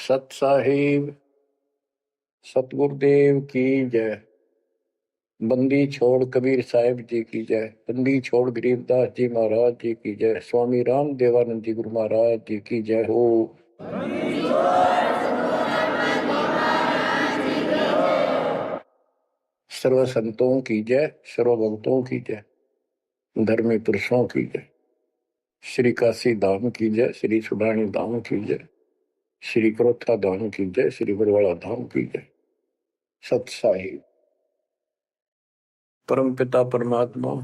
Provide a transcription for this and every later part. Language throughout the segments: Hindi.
सत साहिब सतगुरुदेव की जय। बंदी छोड़ कबीर साहिब जी की जय। बंदी छोड़ गरीबदास जी महाराज जी की जय। स्वामी राम देवानंद जी गुरु महाराज जी की जय हो। सर्व संतों की जय, सर्व भक्तों की जय, धर्मी पुरुषों की जय। श्री काशी धाम की जय, श्री सुडानी धाम की जय, श्री क्रोथा धाम की जय, श्री बरवाड़ा धाम की जय। सत साहिब परम पिता परमात्मा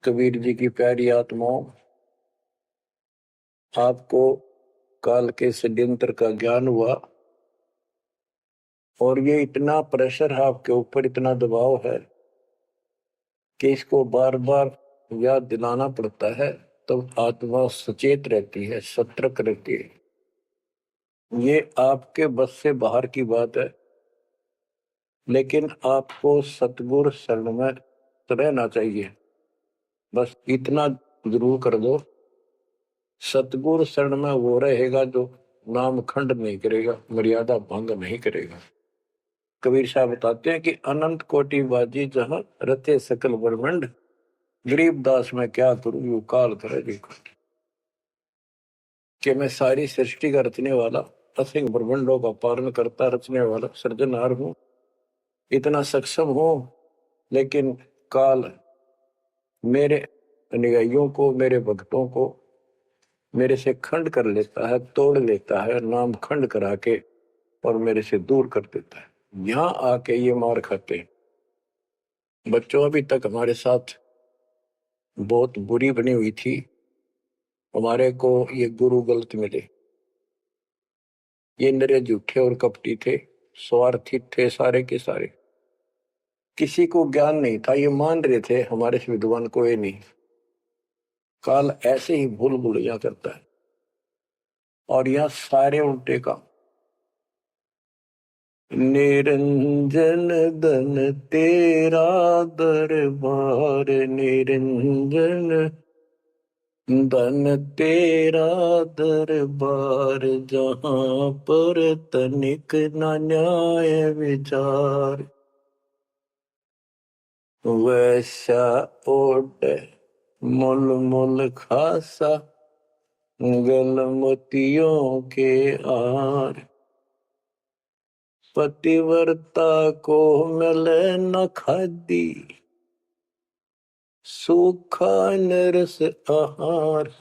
कबीर जी की प्यारी आत्माओं, आपको काल के षड्यंत्र का ज्ञान हुआ और ये इतना प्रेशर है आपके ऊपर, इतना दबाव है कि इसको बार बार याद दिलाना पड़ता है, तब आत्मा सचेत रहती है, सतर्क रहती है। ये आपके बस से बाहर की बात है, लेकिन आपको सतगुरु शरण में रहना चाहिए। बस इतना जरूर कर दो, सतगुरु शरण में वो रहेगा जो नाम खंड नहीं करेगा, मर्यादा भंग नहीं करेगा। कबीर साहब बताते हैं कि अनंत कोटि बाजी जहां रचे सकल ब्रह्मंड, गरीबदास में क्या करूं यू काल करे देखो। कि मैं सारी सृष्टि का रचने वाला, असिंग ब्रह्मंडों का पालन करता रचने वाला सृजनहार हूं, इतना सक्षम हूं, लेकिन काल मेरे अनुयायियों को, मेरे भक्तों को मेरे से खंड कर लेता है, तोड़ लेता है, नाम खंड करा के और मेरे से दूर कर देता है। यहां आके ये मार खाते हैं। बच्चों अभी तक हमारे साथ बहुत बुरी बनी हुई थी, हमारे को ये गुरु गलत मिले। ये नरे झूठे और कपटी थे, स्वार्थी थे सारे के सारे। किसी को ज्ञान नहीं था, ये मान रहे थे हमारे से विद्वान कोई नहीं। काल ऐसे ही भूल भुलैया करता है और यह सारे उल्टे काम। निरंजन धन तेरा दरबार, निरंजन धन तेरा दरबार, जहां पर तनिक न न्याय विचार। वैसा ओट मुल मुल खासा, गलमतियों के आर। पतिव्रता को मिले न खादी, सूखा नरस आहार।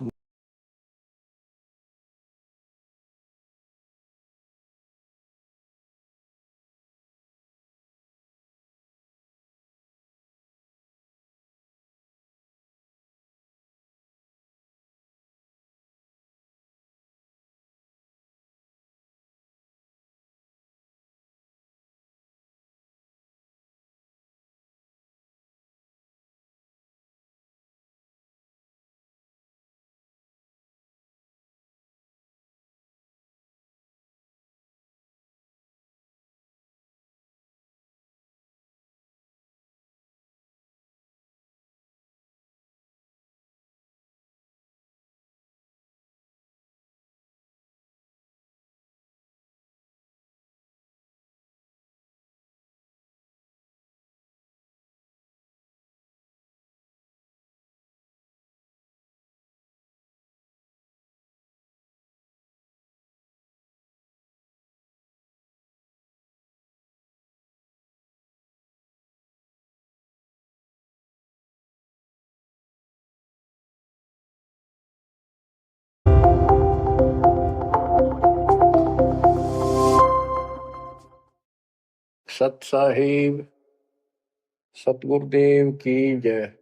सत साहिब सतगुरुदेव की जय।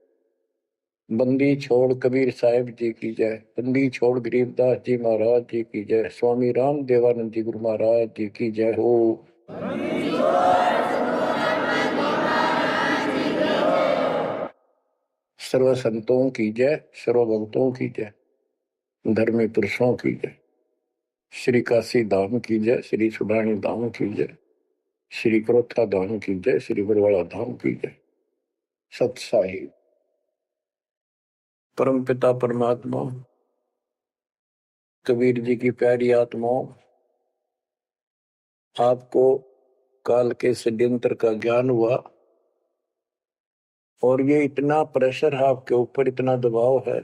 बंदी छोड़ कबीर साहिब जी की जय। बंदी छोड़ गरीबदास जी महाराज जी की जय। स्वामी राम देवानंद जी गुरु महाराज जी की जय हो। सर्व संतों की जय, सर्व भक्तों की जय, धर्मी पुरुषों की जय। श्री काशी धाम की जय, श्री सुडानी धाम की जय, श्री क्रोथा धाम की जय, श्री बरवाड़ा धाम की जय। सत साहिब परम पिता परमात्मा कबीर जी की प्यारी आत्माओं, आपको काल के षड्यंत्र का ज्ञान हुआ और ये इतना प्रेशर है आपके ऊपर, इतना दबाव है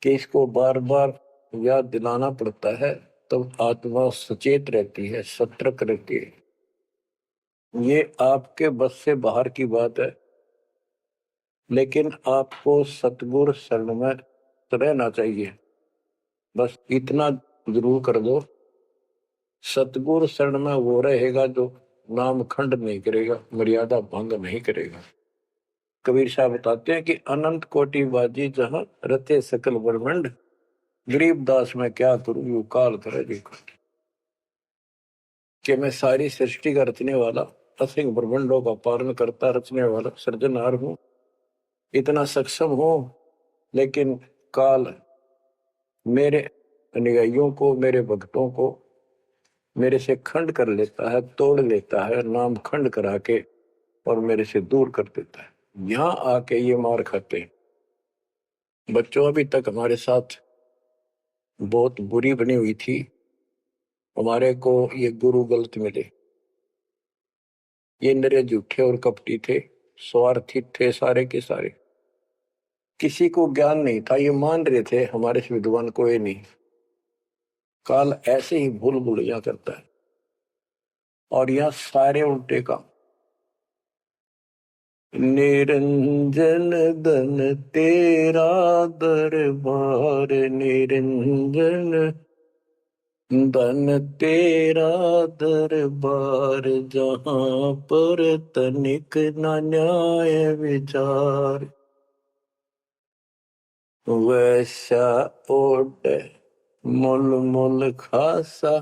कि इसको बार बार याद दिलाना पड़ता है, तब आत्मा सचेत रहती है, सतर्क रहती है। ये आपके बस से बाहर की बात है, लेकिन आपको सतगुरु शरण में रहना चाहिए। बस इतना जरूर कर दो, सतगुरु शरण में वो रहेगा जो नाम खंड नहीं करेगा, मर्यादा भंग नहीं करेगा। कबीर साहब बताते हैं कि अनंत कोटि बाजी जहां रते सकल ब्रह्मंड, गरीब दास में क्या करूं यू काल करे जी। कि मैं सारी सृष्टि का रचने वाला, असंख्य ब्रह्मंडों का पालन करता रचने वाला सृजनहार हूं, इतना सक्षम हूं, लेकिन काल मेरे अनुयायियों को, मेरे भक्तों को मेरे से खंड कर लेता है, तोड़ लेता है, नाम खंड करा के और मेरे से दूर कर देता है। यहां आके ये मार खाते हैं। बच्चों अभी तक हमारे साथ बहुत बुरी बनी हुई थी, हमारे को ये गुरु गलत मिले। ये नरे झूठे और कपटी थे, स्वार्थी थे सारे के सारे, किसी को ज्ञान नहीं था, ये मान रहे थे हमारे से विद्वान कोई नहीं। काल ऐसे ही भूल भुलैया करता है और यह सारे उल्टे काम। निरंजन धन तेरा दरबार, निरंजन धन तेरा दरबार, जहां पर तनिक न न्याय विचार, वैसा ओट मुल मुल खासा,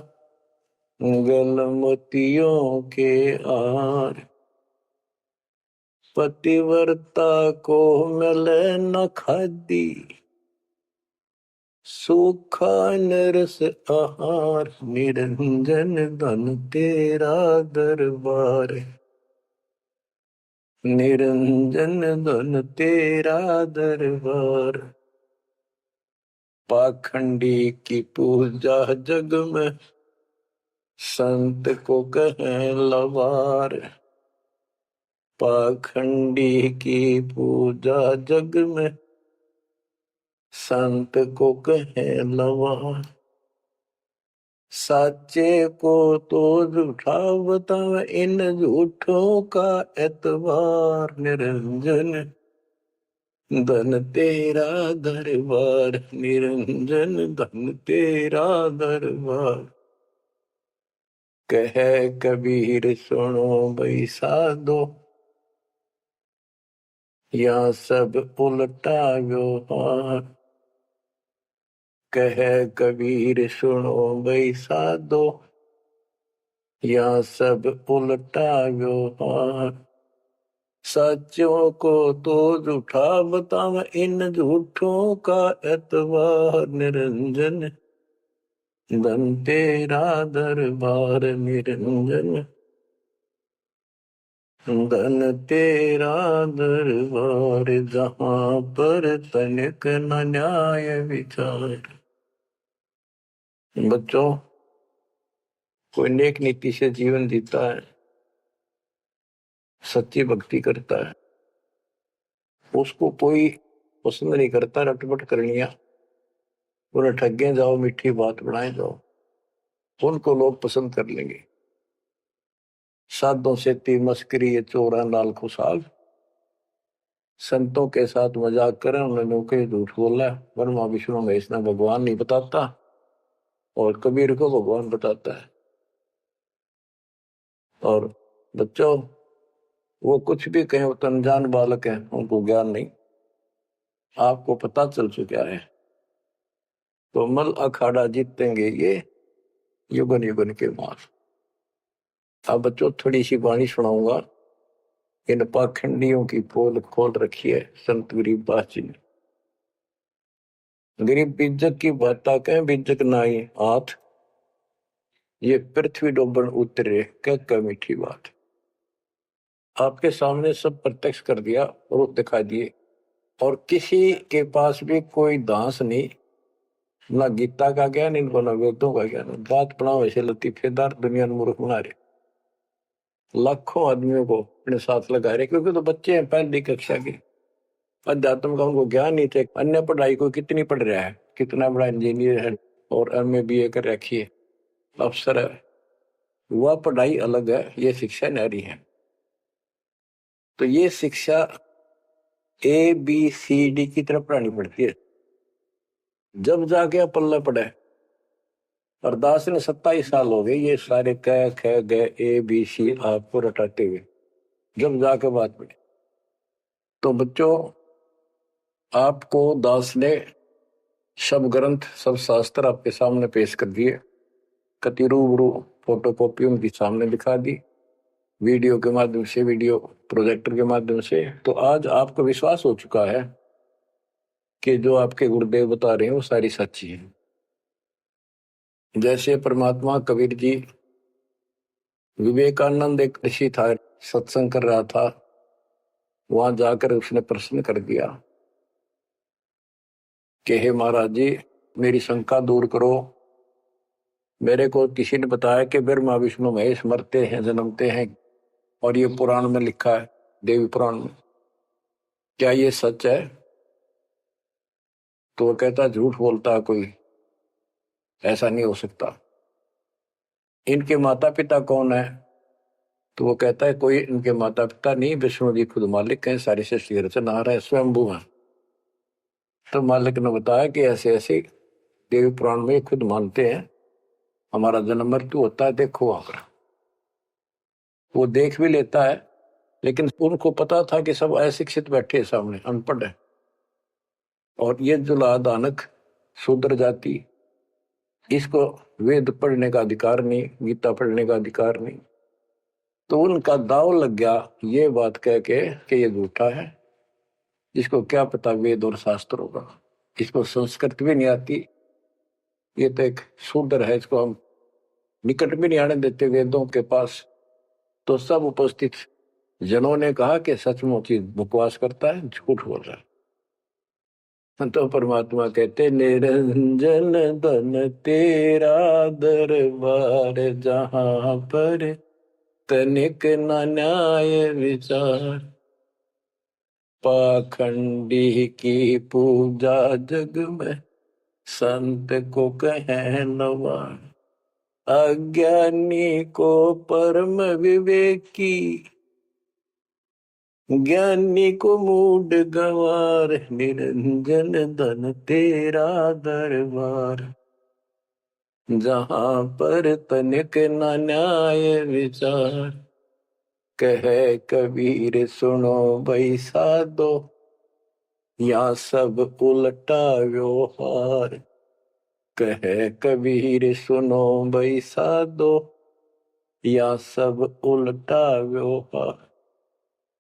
गल मोतियों के आर, पतिव्रता को मिले न खादी, सूखा नरस आहार, निरंजन धन तेरा दरबार, निरंजन धन तेरा दरबार, पाखंडी की पूजा जग में, संत को कहें लवार, पाखंडी की पूजा जग में, संत को कहें लवार, साचे को तो झूठा बतावे, इन झूठों का एतबार, निरंजन धन तेरा दरबार, निरंजन धन तेरा दरबार, कहे कबीर सुनो भाई साधो, या सब उल्टा व्यवहार, कहे कबीर सुनो भाई साधो, या सब उल्टा व्यवहार, सच्चों को तो झूठा बतावे, इन झूठों का एतबार, निरंजन धन तेरा दरबार, निरंजन धन तेरा दरबार, जहां पर तनिक न न्याय विचार। बच्चों, कोई नेक नीति से जीवन जीता है, सच्ची भक्ति करता है, उसको कोई पसंद नहीं करता रटपट करनिया, उन्हें ठगे जाओ, मीठी बात बनाए जाओ, उनको लोग पसंद कर लेंगे। साधों से ती मस्करी ये चोरा नाल खुशाल, संतों के साथ मजाक करें, उन्होंने कहीं झूठ बोला, ब्रह्मा विष्णु महेश ने भगवान नहीं बताता और कबीर को भगवान बताता है। और बच्चों, वो कुछ भी कहें, वो तो अनजान बालक है, उनको ज्ञान नहीं, आपको पता चल चुका है। तो मल अखाड़ा जीतेंगे ये युगन युगन के मार। अब बच्चों थोड़ी सी वाणी सुनाऊंगा, इन पाखंडियों की पोल खोल रखी है संत गरीबदास जी ने। गरीब बीजक की बाता कहें, बीजक नाई हाथ, ये पृथ्वी डोबन उतरे क्या मीठी बात। आपके सामने सब प्रत्यक्ष कर दिया, रूप दिखा दिए, और किसी के पास भी कोई दांस नहीं ना गीता का ज्ञान इनको, ना वेदों का ज्ञान। बात बनाओ ऐसे लतीफेदार, दुनिया में मूर्ख बना रहे। लाखों आदमियों को अपने साथ लगा रहे, क्योंकि तो बच्चे हैं पहली कक्षा के, अध्यात्म का उनको ज्ञान नहीं थे। अन्य पढ़ाई को कितनी पढ़ रहा है, कितना बड़ा इंजीनियर है और एमए बीए कर रखी है, अफसर है, वह पढ़ाई अलग है, ये शिक्षा न्यारी है। तो ये शिक्षा ABCD की तरफ पढ़ानी पड़ती है, जब जाके पल्ला पड़े। और दास ने 27 साल हो गए ये सारे क ख ग ABC आपको रटाते हुए, जब जाके बात पड़ी। तो बच्चों, आपको दास ने सब ग्रंथ, सब शास्त्र आपके सामने पेश कर दिए, कति रूबरू फोटोकॉपी उनकी सामने दिखा दी, वीडियो के माध्यम से, वीडियो प्रोजेक्टर के माध्यम से। तो आज आपको विश्वास हो चुका है कि जो आपके गुरुदेव बता रहे हैं वो सारी सच्ची है। जैसे परमात्मा कबीर जी, विवेकानंद एक ऋषि था, सत्संग कर रहा था, वहां जाकर उसने प्रश्न कर दिया कि हे महाराज जी, मेरी शंका दूर करो। मेरे को किसी ने बताया कि ब्रह्मा विष्णु महेश मरते हैं, जन्मते हैं, और ये पुराण में लिखा है, देवी पुराण में, क्या ये सच है? तो वो कहता झूठ बोलता है कोई, ऐसा नहीं हो सकता। इनके माता पिता कौन है? तो वो कहता है कोई इनके माता पिता नहीं, विष्णु जी खुद मालिक हैं, सारी सृष्टि रचनहार है, स्वयंभू है। तो मालिक ने बताया कि ऐसे ऐसे देवी पुराण में खुद मानते हैं हमारा जन्म मृत्यु होता है, देखो वहां पर। वो देख भी लेता है, लेकिन उनको पता था कि सब अशिक्षित बैठे सामने, अनपढ़ है, और ये जुला दानक शूद्र जाति, इसको वेद पढ़ने का अधिकार नहीं, गीता पढ़ने का अधिकार नहीं। तो उनका दाव लग गया ये बात कह के कि ये झूठा है, इसको क्या पता वेद और शास्त्र होगा, इसको संस्कृत भी नहीं आती, ये तो एक शूद्र है, इसको हम निकट भी नहीं आने देते वेदों के पास। तो सब उपस्थित जनों ने कहा कि सचमुच ही बकवास करता है, झूठ बोल रहा है। तो परमात्मा कहते निरंजन धन तेरा दरबार, जहां पर तनिक न न्याय विचार, पाखंडी की पूजा जग में संत को कहे नवार, अज्ञानी को परम विवेकी, ज्ञानी को मूड गवार, निरंजन धन तेरा दरबार, जहां पर तनिक न न्याय विचार, कहे कबीर सुनो भाई साधो, या सब उल्टा व्यवहार, कहे कबीर सुनो भाई साधो, या सब उल्टा व्यवहार,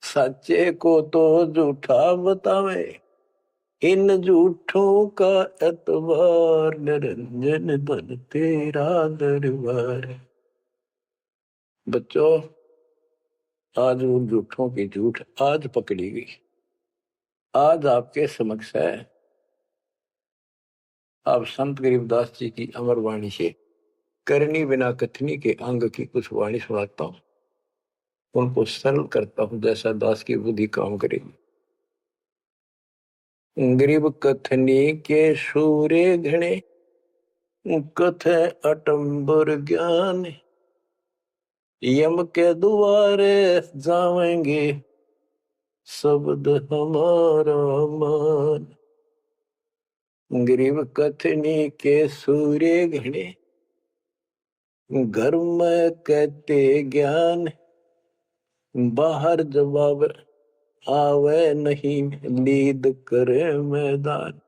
सच्चे को तो झूठा बतावे, इन झूठों का एतबार, निरंजन धन तेरा दरबार। बच्चों, आज उन झूठों की झूठ आज पकड़ी गई। आज आपके समक्ष है, आप संत गरीबदास जी की अमर वाणी से करनी बिना कथनी के अंग की कुछ वाणी सुनाता हूं, उनको सरल करता हूं जैसा दास की बुद्धि काम करेगी। गरीब कथनी के सूर्य घने, कथ अटंबर ज्ञान, यम के द्वारे जावेंगे शब्द हमारा मान। गरीब कथनी के सूर्य घने, घर में कहते ज्ञान, बाहर जवाब आवे नहीं, लीद करे मैदान।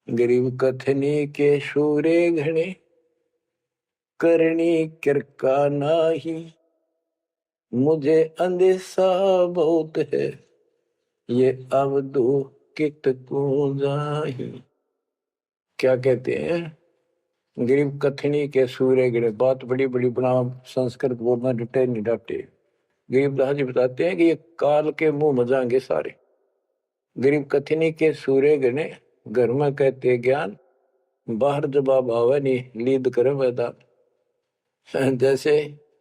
गरीब कथनी के सूर्य घने, करनी किरका नाही, मुझे अंदेशा बहुत है, ये अवधु कित को जाही। क्या कहते हैं? गरीब कथनी के सूर्य गिरे, बात बड़ी बड़ी बना, संस्कृत बोलना डटे नहीं डटे। गरीबदास जी बताते हैं कि ये काल के मुंह मजाएंगे सारे। गरीब कथनी के सूर्य गिरे, घर में कहते ज्ञान, बाहर जवाब आवे नहीं, लीद करे मैदान। जैसे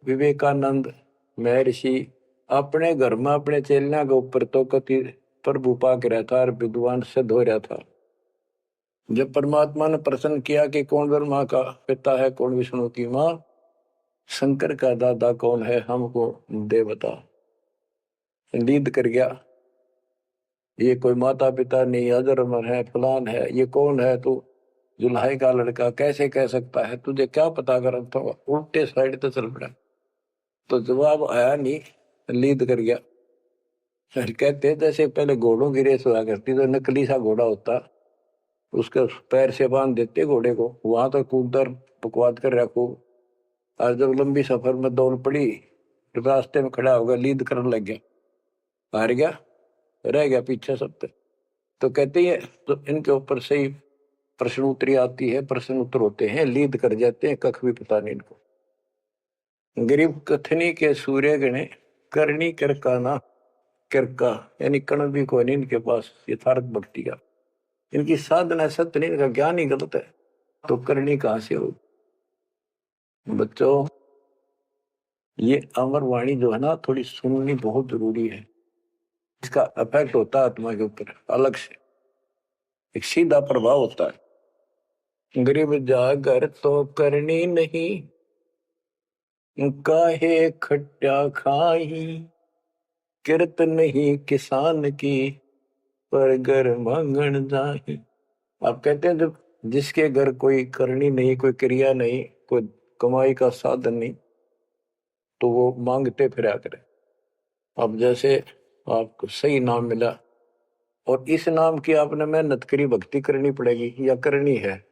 विवेकानंद महर्षि अपने घर में अपने चेलियां के ऊपर तो कति प्रभु पाक रहा था और विद्वान सिद्ध हो रहा था। जब परमात्मा ने प्रश्न किया कि कौन ब्रह्मा का पिता है, कौन विष्णु की माँ, शंकर का दादा कौन है, हमको दे बता। लीद कर गया, ये कोई माता पिता नहीं, अजरमर है, फलान है, ये कौन है तू, जुल्हाई का लड़का कैसे कह सकता है, तुझे क्या पता कर, तो उल्टे साइड तो चल पड़ा। तो जवाब आया नहीं, लीद कर गया। फिर कहते जैसे पहले घोड़ों की रेस हुआ करती, तो नकली सा घोड़ा होता, उसके पैर से बांध देते घोड़े को, वहां तो कूदर बकवाद कर रखो, और जब लंबी सफर में दौड़ पड़ी, रास्ते में खड़ा होगा, लीद करने लग गया, हार गया, रह गया पीछे सब पे। तो कहते हैं तो इनके ऊपर सही प्रश्न उत्तरी आती है, प्रश्न उत्तर होते हैं, लीद कर जाते हैं, कख भी पता नहीं इनको। गरीब कथनी के सूर्य गणे, करनी कर का ना कर का, यानी कण भी कोई नहीं इनके पास यथार्थ भक्ति का, इनकी साधना सत्य नहीं, इनका ज्ञान ही गलत है, तो करनी कहां से हो। बच्चों, ये अमर वाणी जो है ना, थोड़ी सुननी बहुत जरूरी है, इसका इफेक्ट होता है आत्मा के ऊपर अलग से, एक सीधा प्रभाव होता है। गरीब जागर तो करनी नहीं, काहे खट्टा खाई, किरत नहीं किसान की, पर घर मांगन जाही। आप कहते हैं जब जिसके घर कोई करनी नहीं, कोई क्रिया नहीं, कोई कमाई का साधन नहीं, तो वो मांगते फिरा करे। अब जैसे आपको सही नाम मिला और इस नाम की आपने मेहनत करी, भक्ति करनी पड़ेगी या करनी है।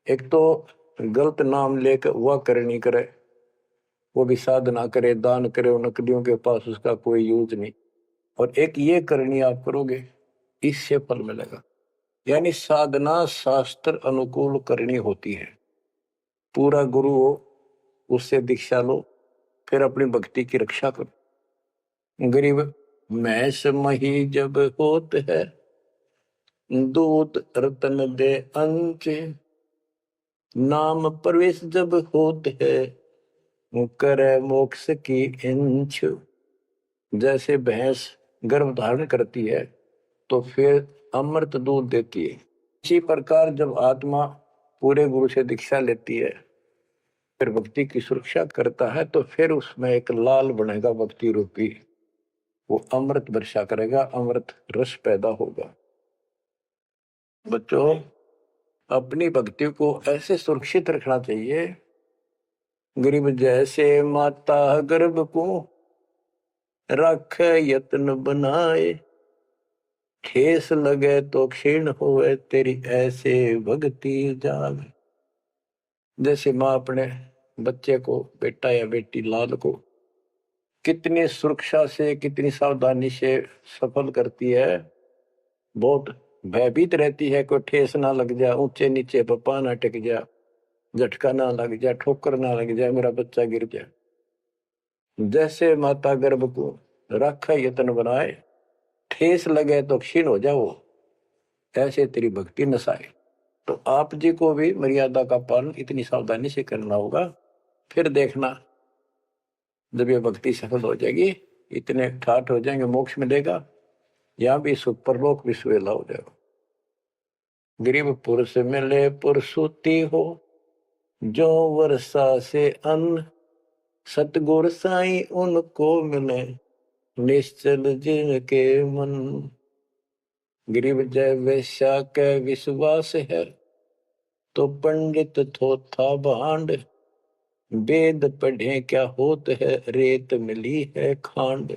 एक तो गलत नाम लेकर वह करनी करे, वो भी साधना करे, दान करे, उन नकलियों के पास उसका कोई यूज नहीं। और एक ये करनी आप करोगे, इससे फल मिलेगा। यानी साधना शास्त्र अनुकूल करनी होती है। पूरा गुरु हो, उससे दीक्षा लो, फिर अपनी भक्ति की रक्षा करो। गरीब मैस मही जब होत है, दूध रतन दे अंच, नाम प्रवेश जब होत है, करे मोक्ष की इंच। जैसे भैंस गर्भ धारण करती है तो फिर अमृत दूध देती है, इसी प्रकार जब आत्मा पूरे गुरु से दीक्षा लेती है, फिर भक्ति की सुरक्षा करता है, तो फिर उसमें एक लाल बनेगा भक्ति रूपी, वो अमृत वर्षा करेगा, अमृत रस पैदा होगा। बच्चों, अपनी भक्ति को ऐसे सुरक्षित रखना चाहिए, गरीब जैसे माता गर्भ को रख यत्न बनाए, ठेस लगे तो क्षीण होए, तेरी ऐसे भक्ति जाग। जैसे माँ अपने बच्चे को, बेटा या बेटी लाल को कितनी सुरक्षा से, कितनी सावधानी से सफल करती है, बहुत भयभीत रहती है, कोई ठेस ना लग जाए, ऊंचे नीचे पप्पा ना टिक जाए, झटका ना लग जाए, ठोकर ना लग जाए, मेरा बच्चा गिर जाए। जैसे माता गर्भ को रखा यत्न बनाए, ठेस लगे तो क्षीण हो जाओ, ऐसे तेरी भक्ति नसाए। तो आप जी को भी मर्यादा का पालन इतनी सावधानी से करना होगा, फिर देखना जब ये भक्ति सफल हो जाएगी, इतने ठाठ हो जाएंगे, मोक्ष मिलेगा, यहाँ भी सुख, परलोक भी सुहेला हो जाएगा। गरीब पुरुष मिले पुरसुती हो, जो वर्षा से अन्न, सतगुर साई उनको मिले, निश्चल जिनके मन। गरीब जय वैश्या के विश्वास है, तो पंडित थोथा भांड, वेद पढ़े क्या होत है, रेत मिली है खांड।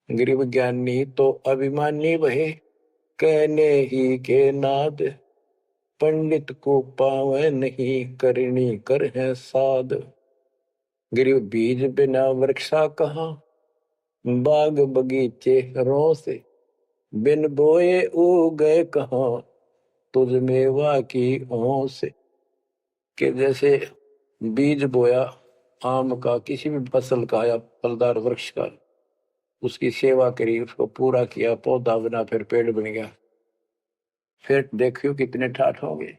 गरीब ज्ञानी तो अभिमानी वहे, कहने ही के नाद, पंडित को पावे नहीं, करनी कर है साध। गरीब बीज बिना वृक्षा कहाँ, बाग बगीचे रो से, बिन बोए उगे कहाँ, तुझ मेवा की ओं से। कि जैसे बीज बोया आम का, किसी भी फसल का या फलदार वृक्ष का, उसकी सेवा करी, उसको पूरा किया, पौधा बना, फिर पेड़ बन गया, फिर देखियो कितने ठाठ होंगे।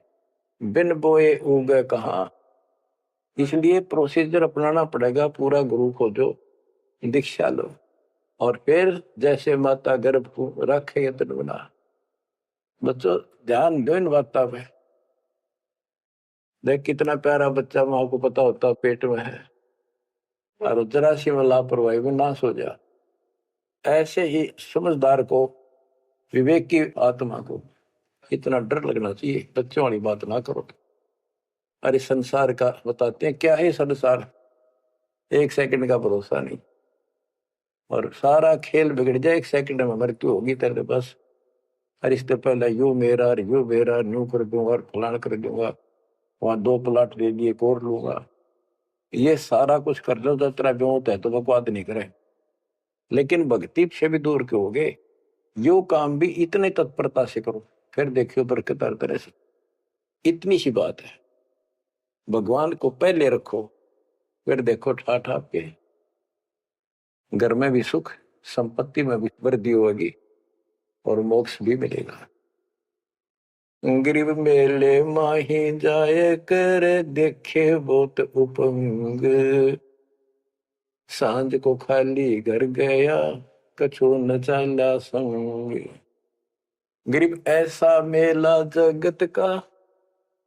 बिन बोए उगे कहाँ, इसलिए प्रोसीजर अपनाना पड़ेगा पूरा। गुरु को जो दीक्षा लो और फिर जैसे माता गर्भ को रखे यत्न बना। बच्चों ध्यान दो इन बातों पे। देख कितना प्यारा बच्चा माँ को पता होता पेट में है और जरा सी में लापरवाही में नाश हो जा। ऐसे ही समझदार को, विवेक की आत्मा को इतना डर लगना चाहिए। बच्चों वाली बात ना करो। अरे संसार का बताते हैं क्या है संसार, एक सेकंड का भरोसा नहीं और सारा खेल बिगड़ जाए, एक सेकंड में मृत्यु होगी तेरे बस। अरे इससे पहले यू मेरा न्यू कर दूंगा और फलान कर दूंगा, वहां 2 प्लाट दे दिए और लूंगा। ये सारा कुछ कर लो तो तेरा ब्योत है तो बकवाद नहीं करे, लेकिन भक्ति से भी दूर क्यों हो गए। यो काम भी इतने तत्परता से करो, फिर देखियो बरकत हर तरह से। इतनी सी बात है, भगवान को पहले रखो, फिर देखो ठाठ आपके घर में भी सुख, संपत्ति में भी वृद्धि होगी और मोक्ष भी मिलेगा। गरीब मेले माही जाए कर देखे बहुत उपंग, सांझ को खाली घर गया कछु न चाला संग। गरीब ऐसा मेला जगत का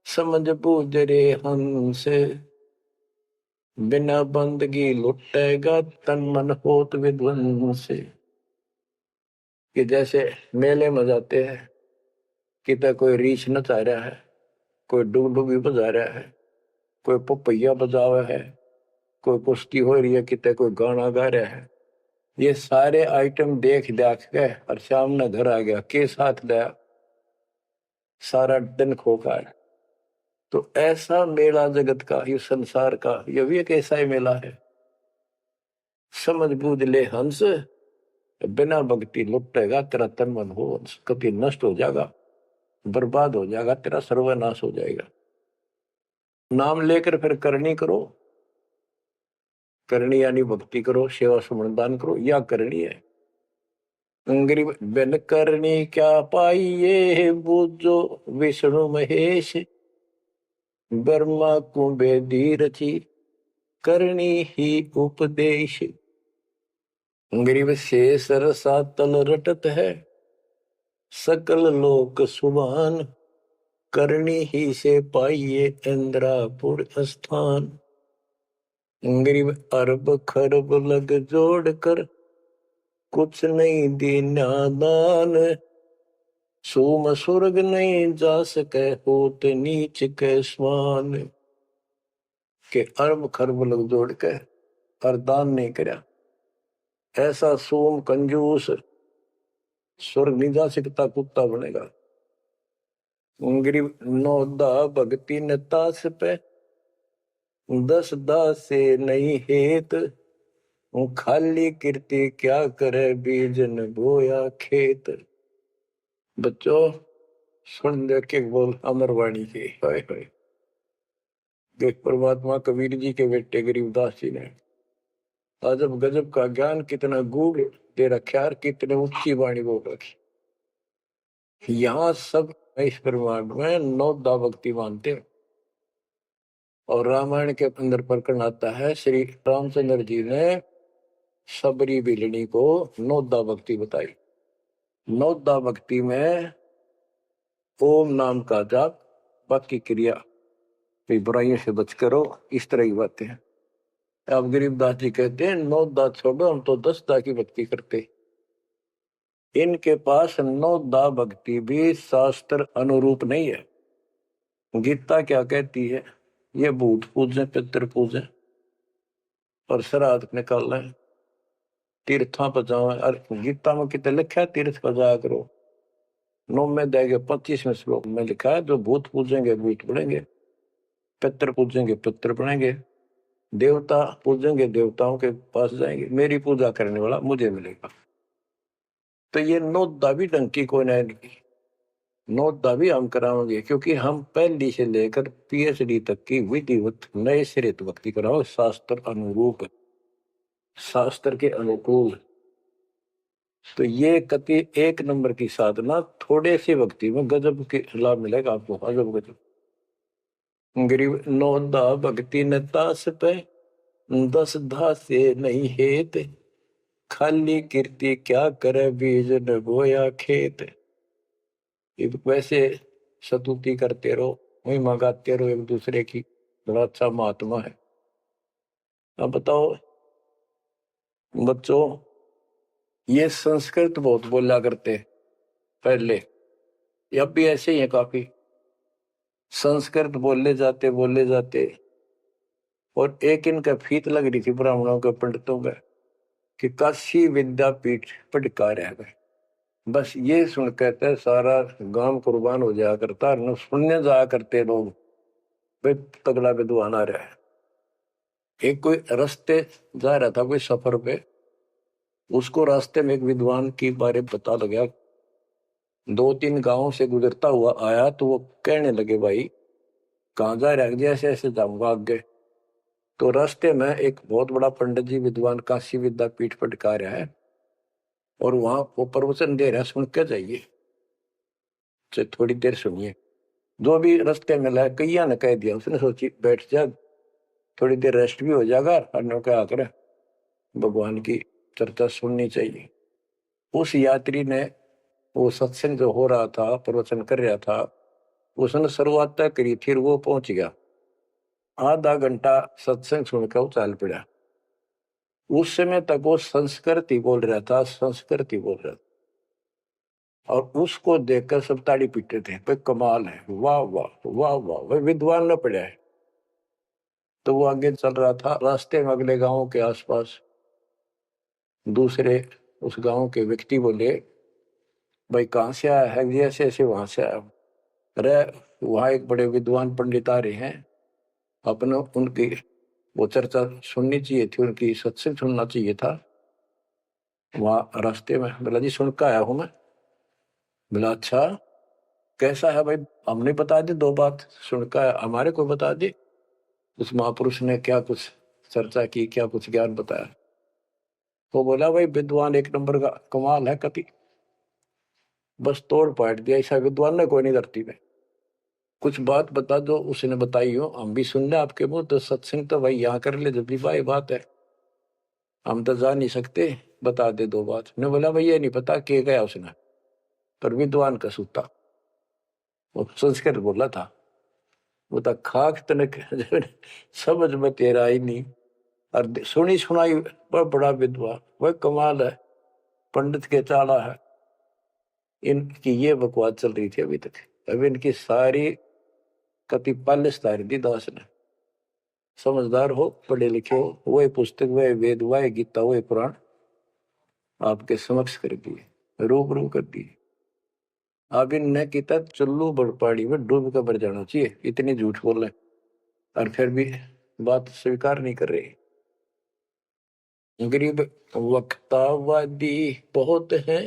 समझ बूझ रे हंस, बिना बंदगी लुटेगा तन मन होत विध्वंस। कि जैसे मेले में जाते हैं, कितना कोई रीछ नचा रहा है, कोई डुगडुगी बजा रहा है, कोई पपैया बजा रहा है, कोई कुश्ती हो रही है, कितने कोई गाना गा रहा है। ये सारे आइटम देख देख के और शाम ने घर आ गया के साथ गया, सारा दिन खोखा। तो ऐसा मेला जगत का, ये संसार का, ये भी एक ऐसा ही मेला है। समझ बूझ ले हंस, बिना भक्ति लुटेगा तेरा तन मन हो हंस। कभी नष्ट हो जाएगा, बर्बाद हो जाएगा, तेरा सर्वनाश हो जाएगा। नाम लेकर फिर करनी करो, करनी यानी भक्ति करो, सेवा समर्दान करो, या करनी है। गरीब बिन करनी क्या पाइये, बूझो विष्णु महेश, ब्रह्मा कुंभे रची करनी ही उपदेश। गरीब शेष रसा तल रटत है, सकल लोक सुभान, करनी ही से पाइये इंद्रापुर स्थान। गरीब अरब खरब लग जोड़ कर कुछ नहीं दीना दान, सोम स्वर्ग नहीं जा सके होत नीच के समान। के अरब खरब लग जोड़ के और दान नहीं करया, ऐसा सोम कंजूस स्वर्ग नहीं जा सकता, कुत्ता बनेगा। गरीब नौदा भक्ति न तास पे, 10 दास से नहीं हेत, खाली कीर्ति क्या करे बीजन बोया खेत। बच्चों सुन दे के बोल अमरवाणी के, हाय हाय। देख परमात्मा कबीर जी के बेटे गरीबदास जी ने अजब गजब का ज्ञान कितना गूढ़ दे रखा है, कितने ऊंची वाणी बोल रखी। यहाँ सब इस ब्रह्मांड में 9 दा भक्ति मानते हैं। और रामायण के अंदर प्रकरण आता है, श्री रामचंद्र जी ने सबरी बिलनी को 9 दा भक्ति बताई। 9 दा भक्ति में ओम नाम का जाप, बाकी क्रिया, बुराइयों से बच करो, इस तरह की बातें हैं। अब गरीबदास जी कहते हैं 9 दा छोड़ो, हम तो 10 दा की भक्ति करते। इनके पास 9 दा भक्ति भी शास्त्र अनुरूप नहीं है। गीता क्या कहती है, ये भूत पूजे पितर पूजे और श्राद्ध निकाल लें, तीर्थों पर जाओ। और गीता में कितने लिखा है तीर्थ पर जाया करो। 9 में देंगे 25वें श्लोक में लिखा है, जो भूत पूजेंगे भूत बनेंगे, पितर पूजेंगे पितर बनेंगे, देवता पूजेंगे देवताओं के पास जाएंगे, मेरी पूजा करने वाला मुझे मिलेगा। तो ये 9 दा भी डंकी को नहीं, 9 दा भी हम कराओगे, क्योंकि हम पहली से लेकर PhD तक की विधिवत नए सिरे भक्ति कराओ, शास्त्र अनुरूप, शास्त्र के अनुकूल। तो ये कति एक नंबर की साधना, थोड़े से भक्ति में गजब के लाभ मिलेगा आपको, अजब गजब। गरीब नौदा भक्ति न तास पे, 10 धा से नहीं हेत, खाली कीर्ति क्या करे बीज न बोया खेत। वैसे स्तुति करते रहो, वही मंगाते रहो एक दूसरे की, बड़ा अच्छा महात्मा है। अब बताओ बच्चों, ये संस्कृत बहुत बोला करते पहले, अब भी ऐसे ही है, काफी संस्कृत बोले जाते। और एक इनका फीत लग रही थी ब्राह्मणों के पंडितों का कि काशी विद्यापीठ पटकार है। बस ये सुन कहते सारा गांव कुर्बान हो जाया करता, न सुनने जाया करते लोग, भाई तगड़ा विद्वान आ रहा है। एक कोई रास्ते जा रहा था कोई सफर पे, उसको रास्ते में एक विद्वान की बारे पता लगा, 2-3 गांवों से गुजरता हुआ आया, तो वो कहने लगे भाई कहाँ जा रहा है, जैसे ऐसे जाऊंगा आगे। तो रास्ते में एक बहुत बड़ा पंडित जी विद्वान काशी विद्यापीठ पटका रहा है, और वहां वो प्रवचन दे रहा है, सुन के जाइए, तो थोड़ी देर सुनिए। जो भी रास्ते में लाया कैया ने कह दिया, उसने सोची बैठ जा, थोड़ी देर रेस्ट भी हो जाएगा, और क्या करे भगवान की चर्चा सुननी चाहिए। उस यात्री ने वो सत्संग जो हो रहा था, प्रवचन कर रहा था, उसने शुरुआत तय करी थी, वो पहुंच गया। आधा घंटा सत्संग सुनकर वो चल पड़ा। उस समय तक वो संस्कृत ही बोल रहा था, संस्कृत ही बोल रहा था, और उसको देखकर सब ताड़ी पीटते थे, भाई कमाल है, वाह वाह वाह वाह, भाई विद्वान न पड़ा है। तो वो आगे चल रहा था, रास्ते में अगले गांव के आसपास दूसरे उस गांव के व्यक्ति बोले, भाई कहाँ से आया है, ऐसे ऐसे वहां से आया। अरे वहां एक बड़े विद्वान पंडित आ रहे हैं, अपने उनकी वो चर्चा सुननी चाहिए थी, उनकी सत्संग सुनना चाहिए था। वहां रास्ते में बोला जी सुन के आया हूं मैं। बोला अच्छा कैसा है भाई, हमने बता दी 2 बात, सुन के हमारे को बता दी। उस महापुरुष ने क्या कुछ चर्चा की, क्या कुछ ज्ञान बताया। वो बोला भाई विद्वान एक नंबर का, कमाल है कति, बस तोड़ पाट दिया, ऐसा विद्वान ने कोई नहीं धरती में। कुछ बात बता दो, उसने बताई हो, हम भी सुन ले आपके मुंह, तो सत्संग तो भाई यहाँ कर ले, जब भी भाई बात है, हम तो जा नहीं सकते, बता दे 2 बात। ने बोला भाई ये नहीं पता के गया उसने, पर विद्वान का सूता, वो संस्कृत बोला था। वो तो खाक तनक समझ में तेरा ही नहीं, और सुनी सुनाई वह बड़ा विद्वान, वह कमाल है, पंडित के चाला है। इनकी ये बकवास चल रही थी अभी तक। अब इनकी सारी कति पालिश तारी दी दास ने। समझदार हो, पढ़े लिखे हो, वही पुस्तक, वही वेद, वही गीता, वही पुराण आपके समक्ष कर दिए, रूबरू कर दिए। अब इनने किता चुल्लू बड़पाड़ी में डूब कर मर जाना चाहिए, इतनी झूठ बोल रहे, और फिर भी बात स्वीकार नहीं कर रही। गरीब वक्तावादी बहुत है,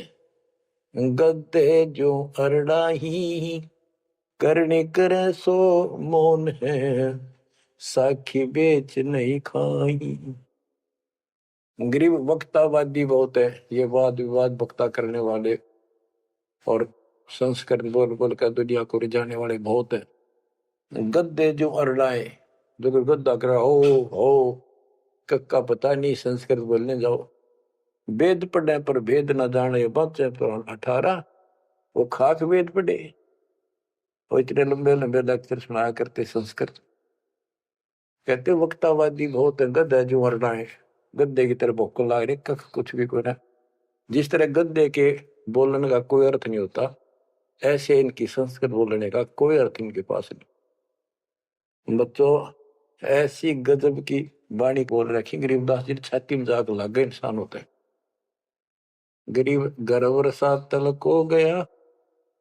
गद्दे जो अरड़ाही, करने करे सो मौन है, साखी बेच नहीं खाई। गरीब वक्तावादी बहुत है, ये वाद विवाद वक्ता करने वाले और संस्कृत बोल बोल कर दुनिया को रिझाने वाले बहुत है। गद्दे जो अरड़ाए, जो गद्दा करा हो कक्का पता नहीं, संस्कृत बोलने जाओ, वेद पढ़े पर भेद न जाने, बच्चे तो 18, वो खाक वेद पढ़े, वो इतने लंबे लंबे लेक्चर सुनाया करते संस्कृत। कहते वक्तावादी बहुत है, गद्दे जो अरड़ाए, गद्दे की तरह भोक लाग रहे, कख कुछ भी कोई ना। जिस तरह गद्दे के बोलने का कोई अर्थ नहीं होता, ऐसे इनकी संस्कृत बोलने का कोई अर्थ इनके पास नहीं। बच्चों ऐसी गजब की वाणी बोल रखी, गरीबदास जी छाती में जाग लग गए इंसान होते। गरीब गर्व सा तल को गया,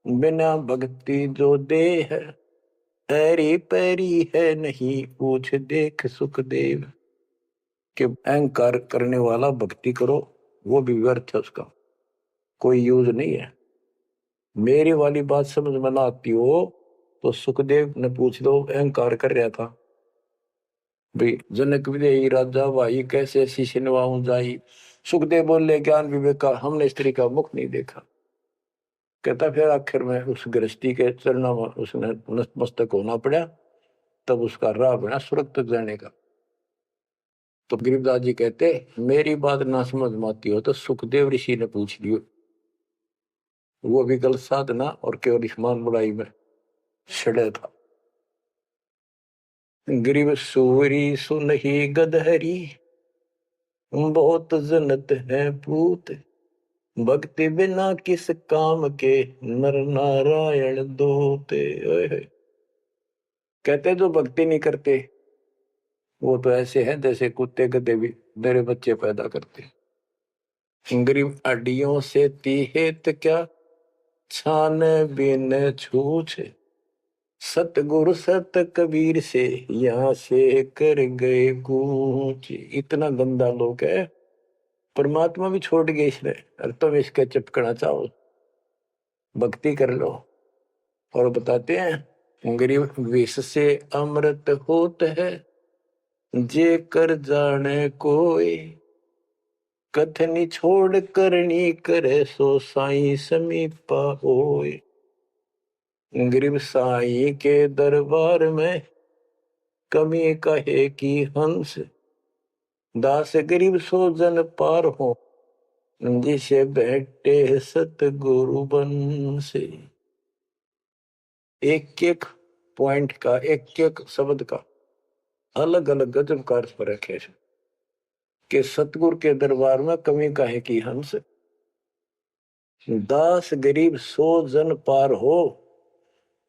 बिना भक्ति जो दे है, ऐरी पैरी है नहीं पूछ देख सुखदेव। कि अहंकार करने वाला भक्ति करो, वो भी व्यर्थ है, उसका कोई यूज नहीं है। मेरी वाली बात समझ में ना आती हो तो सुखदेव ने पूछ लो, अहंकार कर रहा था भाई, जनक विदेही राजा भाई कैसे ऐसी सिनवाऊं जाई, सुखदेव बोले ज्ञान विवेक का हमने स्त्री का मुख नहीं देखा। कहता फिर आखिर में उस गृहस्थी के चरणों में उसने नतमस्तक होना पड़ा, तब उसका राह बना स्वर्ग तक जाने का। तो गरीबदास जी कहते मेरी बात ना समझ में आती हो तो सुखदेव ऋषि ने पूछ लियो, वो भी गलत साधना और केवल ईमान बुराई में सड़े था। गरीब सूरी सुनही गदहरी बहुत जन्नत है पूत, भक्ति बिना किस काम के नर नारायण दोते। कहते जो भक्ति नहीं करते वो तो ऐसे है जैसे कुत्ते गधे भी मेरे बच्चे पैदा करते। गरीब अड्डियों से तीहेत क्या छान बिन छूछ, सतगुरु सत कबीर से यहाँ से कर गए कूच। इतना गंदा लोग है, परमात्मा भी छोड़ गए इसने, अरे तुम इसके चिपकना चाहो भक्ति कर लो। और बताते हैं गरीब विष से अमृत होत है जे कर जाने कोई, कथनी छोड़ करनी करे सो साई समीपा होए। गरीब साई के दरबार में कमी कहे कि हंस, दास गरीब सो जन पार हो जिसे बैठे सतगुरु बन से। एक एक पॉइंट का एक एक शब्द का अलग अलग गजब का अर्थ पर रखे कि सतगुरु के दरबार में कमी काहे की हंस, दास गरीब सो जन पार हो,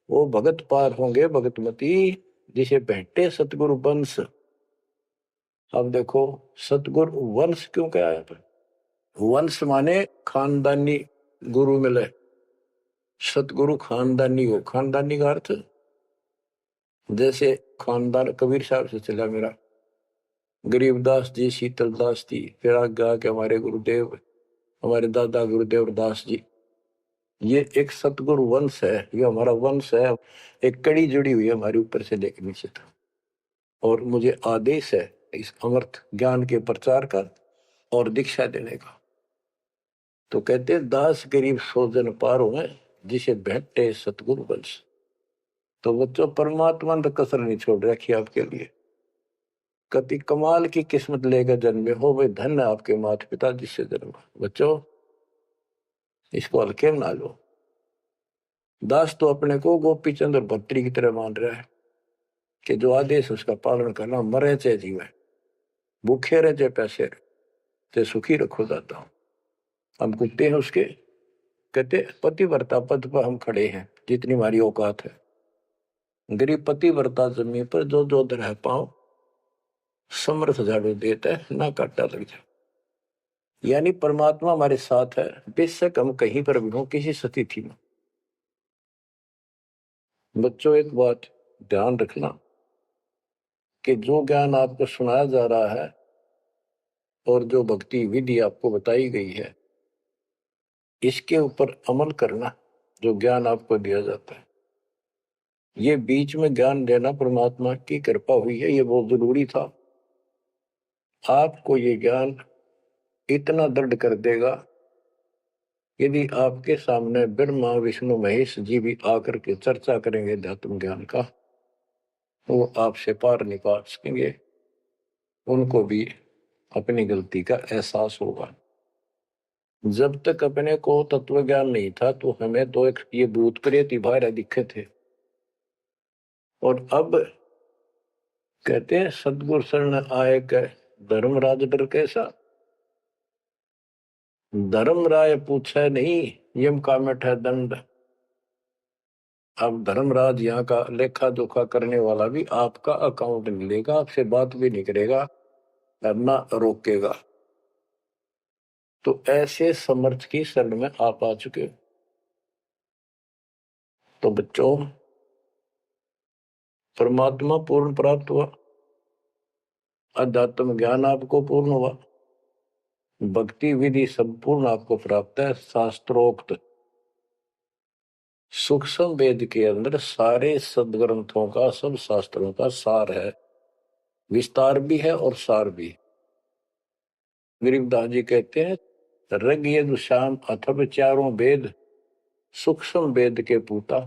वो भगत पार होंगे भगतमती जिसे भेंटे सतगुरु वंश। अब देखो सतगुरु वंश क्यों कहा है? वंश माने खानदानी गुरु मिले, सतगुरु खानदानी हो। खानदानी का अर्थ जैसे खानदान कबीर साहब से चला मेरा, गरीबदास जी, शीतलदास जी, फिर आगे आके हमारे गुरुदेव, हमारे दादा गुरुदेव दास जी, ये एक सतगुरु वंश है, ये हमारा वंश है। एक कड़ी जुड़ी हुई है हमारे ऊपर से लेकर नीचे तक, और मुझे आदेश है इस अमृत ज्ञान के प्रचार का और दीक्षा देने का। तो कहते दास गरीब सोजन पार हुए जिसे भेंटे सतगुरु वंश। तो बच्चों परमात्मा ने कसर नहीं छोड़ रखी आपके लिए। कति कमाल की किस्मत लेकर जन्मे हो, वे धन्य आपके माता पिता जिससे जन्म। बच्चों इसको हल्के में ना लो। दास तो अपने को गोपी चंद और भट्टी की तरह मान रहा है कि जो आदेश उसका पालन करना, मरे चाहे जीवे, भूखे रहे चाहे पैसे रहे, चाहे सुखी रखो दाता हूं। हम कुत्ते हैं उसके। कहते पतिव्रता पद पर हम खड़े हैं जितनी हमारी औकात है। गरीब पतिव्रता जमीन पर जो जो रह पाओ समर्थ झाड़ू देता है, ना काटा लग जाए। यानी परमात्मा हमारे साथ है, बेशक हम कहीं पर भी हो, किसी स्थिति में। बच्चों एक बात ध्यान रखना कि जो ज्ञान आपको सुनाया जा रहा है और जो भक्ति विधि आपको बताई गई है, इसके ऊपर अमल करना। जो ज्ञान आपको दिया जाता है, ये बीच में ज्ञान देना परमात्मा की कृपा हुई है, ये बहुत जरूरी था। आपको ये ज्ञान इतना दृढ़ कर देगा, यदि आपके सामने ब्रह्मा विष्णु महेश जी भी आकर के चर्चा करेंगे अध्यात्म ज्ञान का, वो आपसे पार नहीं पा सकेंगे। उनको भी अपनी गलती का एहसास होगा। जब तक अपने को तत्व ज्ञान नहीं था तो हमें तो एक ये भूत प्रेत ही बाहर दिखे थे, और अब कहते हैं सतगुरु शरण आए के धर्मराज डर कैसा। धर्मराय पूछे नहीं यम का मिठा दंड। अब धर्मराज यहाँ का लेखा जोखा करने वाला भी आपका अकाउंट नहीं लेगा, आपसे बात भी नहीं करेगा, ना रोकेगा। तो ऐसे समर्थ की शरण में आप आ चुके हो। तो बच्चों परमात्मा पूर्ण प्राप्त हुआ, अध्यात्म ज्ञान आपको पूर्ण हुआ, भक्ति विधि संपूर्ण आपको प्राप्त है। शास्त्रोक्त सूक्ष्म वेद के अंदर सारे सदग्रंथों का, सब शास्त्रों का सार है, विस्तार भी है और सार भी। गरीबदास जी कहते हैं, रग यदु श्याम अथर्व चारों वेद, सूक्ष्म वेद के पूता।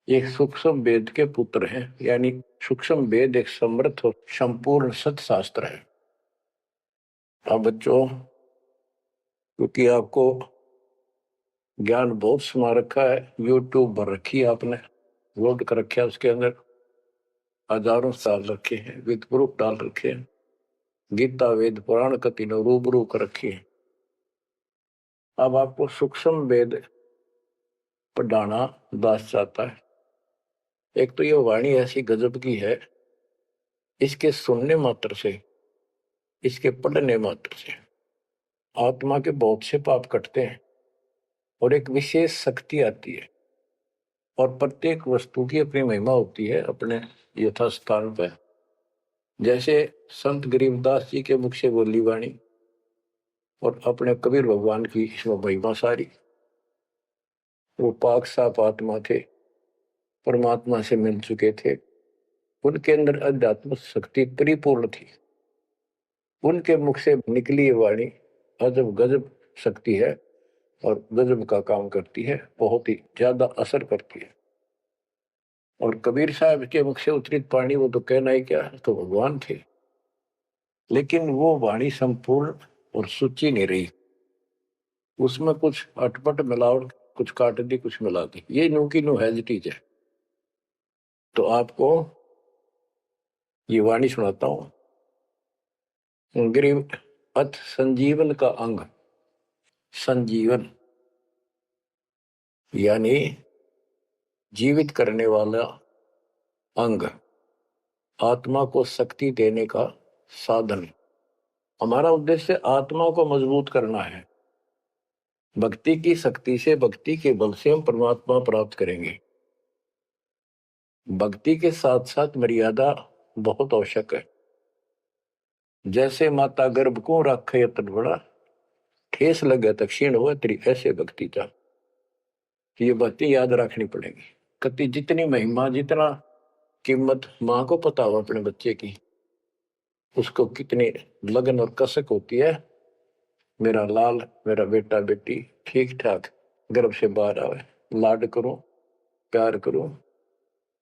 एक सूक्ष्म वेद के पुत्र हैं, यानी सूक्ष्म वेद एक समृद्ध और संपूर्ण सत्शास्त्र है। अब बच्चों, क्योंकि आपको ज्ञान बहुत समा रखा है, यूट्यूब भर रखी है आपने, लोड कर रखा है, उसके अंदर हजारों साल रखे हैं, विद प्रूफ डाल रखे हैं, गीता वेद पुराण का तीनों रूबरू कर रखी है। अब आपको सूक्ष्म वेद पढ़ाना दास चाहता है। एक तो ये वाणी ऐसी गजब की है, इसके सुनने मात्र से, इसके पढ़ने मात्र से आत्मा के बहुत से पाप कटते हैं और एक विशेष शक्ति आती है। और प्रत्येक वस्तु की अपनी महिमा होती है अपने यथास्थान पर। जैसे संत गरीबदास जी के मुख से बोली वाणी और अपने कबीर भगवान की इसमें महिमा सारी। वो पाक साफ आत्मा थे, परमात्मा से मिल चुके थे, उनके अंदर अध्यात्म शक्ति परिपूर्ण थी। उनके मुख से निकली ये वाणी अजब गजब शक्ति है और गजब का काम करती है, बहुत ही ज्यादा असर करती है। और कबीर साहब के मुख से उतरित पानी, वो तो कहना ही क्या है, तो भगवान थे। लेकिन वो वाणी संपूर्ण और सुची नहीं रही, उसमें कुछ अटपट मिलावट, कुछ काट दी कुछ मिला दी, ये नो की नो हैजिटीज है। तो आपको ये वाणी सुनाता हूं। गरीब अथ संजीवन का अंग, संजीवन यानी जीवित करने वाला अंग, आत्मा को शक्ति देने का साधन। हमारा उद्देश्य आत्मा को मजबूत करना है। भक्ति की शक्ति से, भक्ति के बल से हम परमात्मा प्राप्त करेंगे। भक्ति के साथ साथ मर्यादा बहुत आवश्यक है। जैसे माता गर्भ को राखे यतन बड़ा, ठेस लगे तो क्षीण हो तेरी, ऐसे भक्ति जा। ये बातें याद रखनी पड़ेगी। कति जितनी महिमा, जितना कीमत माँ को पता हो अपने बच्चे की, उसको कितनी लगन और कसक होती है। मेरा लाल, मेरा बेटा बेटी ठीक ठाक गर्भ से बाहर आवे, लाड करूं, प्यार करूं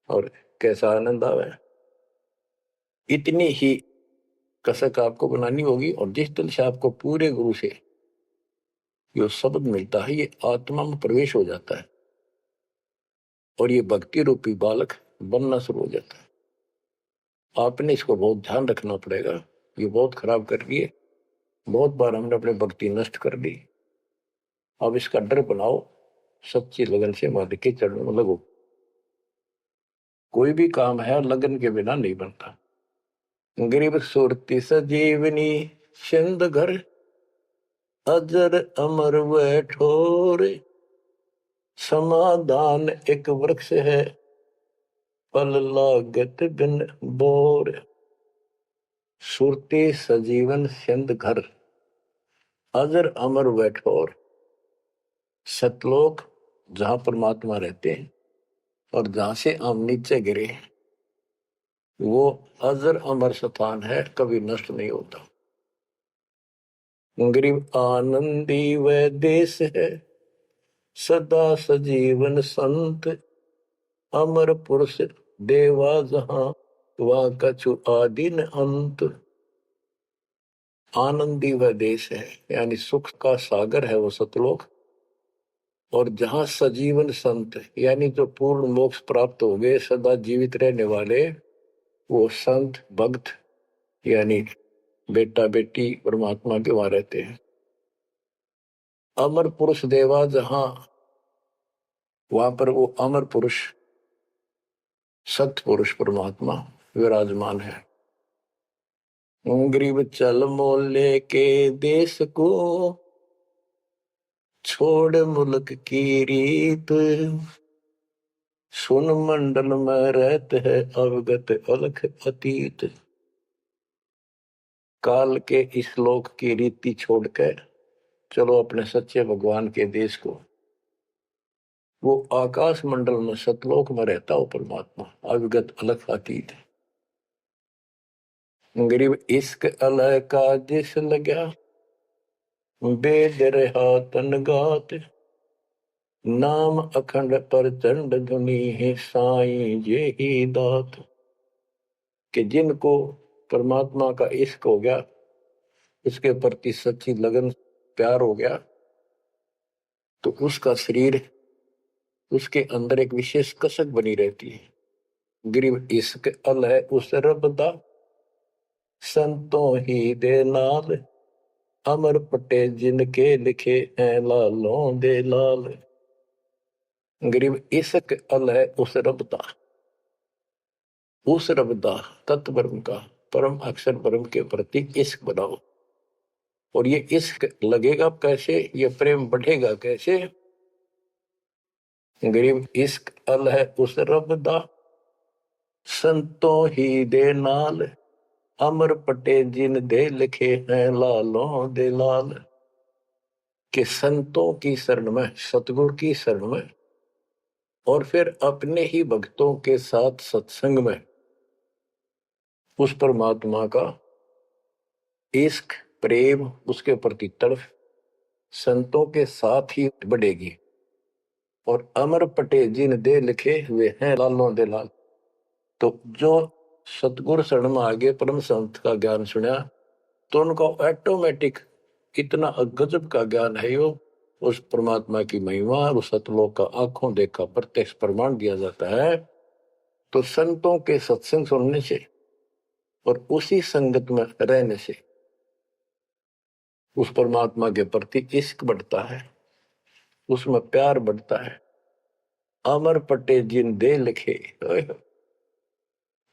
और कैसा आनंद आवे, इतनी ही कसक आपको बनानी होगी। और जिस दिल से आपको पूरे गुरु से जो शब्द मिलता है, ये आत्मा में प्रवेश हो जाता है और ये भक्ति रूपी बालक बनना शुरू हो जाता है। आपने इसको बहुत ध्यान रखना पड़ेगा। ये बहुत खराब कर रही है, बहुत बार हमने अपनी भक्ति नष्ट कर दी। अब इसका डर बनाओ, सच्ची लगन से मालिक के चरणों में लगो। कोई भी काम है लगन के बिना नहीं बनता। गरीब सुरती सजीवनी सिंध घर, अजर अमर व ठोर, समाधान एक वृक्ष है, फल लागत बिन बोर। सुरती सजीवन सिंध घर, अजर अमर व ठोर। सतलोक जहां परमात्मा रहते हैं और जहां से हम नीचे गिरे, वो अजर अमर स्थान है, कभी नष्ट नहीं होता। गरीब आनंदी व देश है, सदा सजीवन संत, अमर पुरुष देवा जहां, वहां कछु आदि न अंत। आनंदी व देश है, यानी सुख का सागर है वो सतलोक। और जहां सजीवन संत, यानी जो पूर्ण मोक्ष प्राप्त हो गए, सदा जीवित रहने वाले, वो संत भक्त यानी बेटा बेटी परमात्मा के वहां रहते हैं। अमर पुरुष देवा जहां, वहां पर वो अमर पुरुष सत्य पुरुष परमात्मा विराजमान है। गरीब चल मोले के देश को, छोड़ मुल्क की रीत, सुन मंडल में रहते है अवगत अलख अतीत। काल के इस लोक की रीति छोड़कर चलो अपने सच्चे भगवान के देश को। वो आकाश मंडल में सतलोक में रहता हो परमात्मा, अविगत अलग अतीत। गरीब इश्क अलह का जिस लग्या, बेद रहा तन गात, नाम अखंड पर चंड धुनी है साईं जे ही दात। कि जिनको परमात्मा का इश्क हो गया, उसके प्रति सच्ची लगन प्यार हो गया, तो उसका शरीर, उसके अंदर एक विशेष कसक बनी रहती है। गरीब इश्क अल है उस रब दा, संतों ही दे नाल, अमर पटे जिनके लिखे हैं लालों दे लाल। गरीब इश्क अल है उस रब दा, उस रब दा तत्व ब्रह्म का, परम अक्षर ब्रह्म के प्रति इश्क बनाओ। और ये इश्क लगेगा कैसे, ये प्रेम बढ़ेगा कैसे। गरीब इश्क अल है उस रब दा, संतों ही दे नाल, अमर पटे जिन दे लिखे हैं लालों दे लाल। के संतों की शरण में, सतगुरु की शरण में, और फिर अपने ही भक्तों के साथ सत्संग में उस परमात्मा का इश्क प्रेम, उसके प्रति तड़फ संतों के साथ ही बढ़ेगी। और अमर पटे जिन दे लिखे हुए हैं लालों दे लाल। तो जो सतगुरु शरण में आगे परम संत का ज्ञान सुना, तो उनको ऑटोमेटिक इतना गजब का ज्ञान है, यो उस परमात्मा की महिमा, उस सतलोक का आंखों देखा प्रत्यक्ष प्रमाण दिया जाता है। तो संतों के सत्संग सुनने से और उसी संगत में रहने से उस परमात्मा के प्रति इश्क बढ़ता है, उसमें प्यार बढ़ता है। अमर पटे जिन दे लिखे,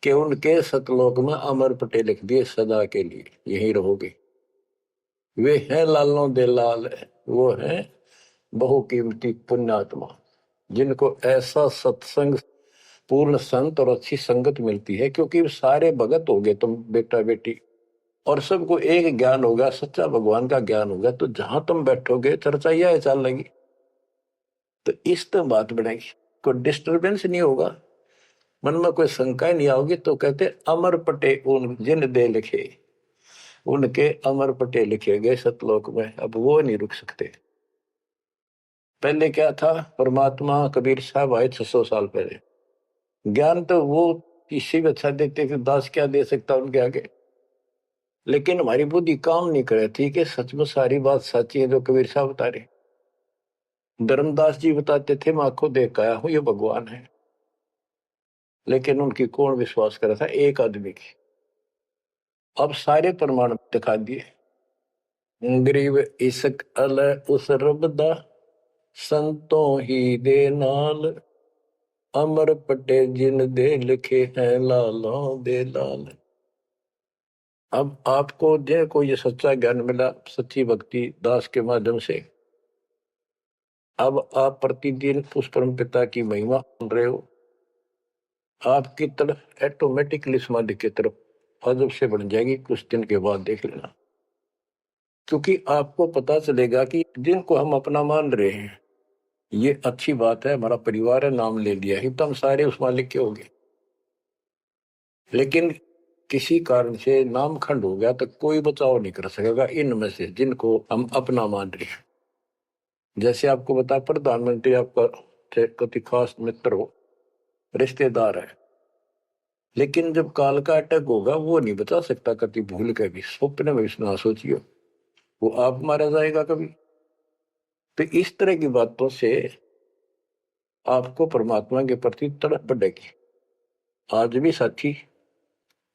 कि उनके सतलोक में अमर पटे लिख दिए सदा के लिए, यही रहोगे। वे हैं लालों दे लाल, वो हैं बहुकीमती पुण्यात्मा, जिनको ऐसा सत्संग, पूर्ण संत और अच्छी संगत मिलती है। क्योंकि सारे भगत हो गए तुम बेटा बेटी, और सबको एक ज्ञान होगा, सच्चा भगवान का ज्ञान होगा, तो जहां तुम बैठोगे चर्चा यह चल लगी, तो इस तो बात बनेगी, कोई डिस्टर्बेंस नहीं होगा, मन में कोई शंका नहीं आओगी। तो कहते अमर पटे उन जिन दे लिखे, उनके अमर पटे लिखे गए सतलोक में, अब वो नहीं रुक सकते। पहले क्या था, परमात्मा कबीर साहब आए 600 साल पहले, ज्ञान तो वो किसी भी अच्छा देते थे, दास क्या दे सकता उनके आगे। लेकिन हमारी बुद्धि काम नहीं करे थी कि सच में सारी बात सच्ची है जो कबीर साहब बता रहे। धर्मदास जी बताते थे, मैं आंखों देख आया हूं ये भगवान है, लेकिन उनकी कौन विश्वास करा था, एक आदमी की। अब सारे प्रमाण दिखा दिए। गरीब इश्क अल उस रब दा, संतों ही दे नाल, अमर पटे जिन दे लिखे हैं लालों दे लाल। अब आपको देखो ये सच्चा ज्ञान मिला, सच्ची भक्ति दास के माध्यम से। अब आप प्रतिदिन उस परम पिता की महिमा सुन रहे हो, आपकी तरफ ऑटोमेटिकली समाधि की तरफ अजब से बढ़ जाएगी, कुछ दिन के बाद देख लेना। क्योंकि आपको पता चलेगा कि जिनको हम अपना मान रहे हैं, ये अच्छी बात है, हमारा परिवार है, नाम ले लिया ही तो हम सारे उस मालिक के हो गए। लेकिन किसी कारण से नाम खंड हो गया तो कोई बचाव नहीं कर सकेगा इनमें से जिनको हम अपना मान रहे हैं। जैसे आपको बता, प्रधानमंत्री आपका कति खास मित्र हो, रिश्तेदार है, लेकिन जब काल का अटैक होगा वो नहीं बचा सकता कति भूल के भी, स्वप्न में भी ना सोचियो, वो आप मारा जाएगा कभी। तो इस तरह की बातों से आपको परमात्मा के प्रति तड़प बढ़ेगी। आज भी साथी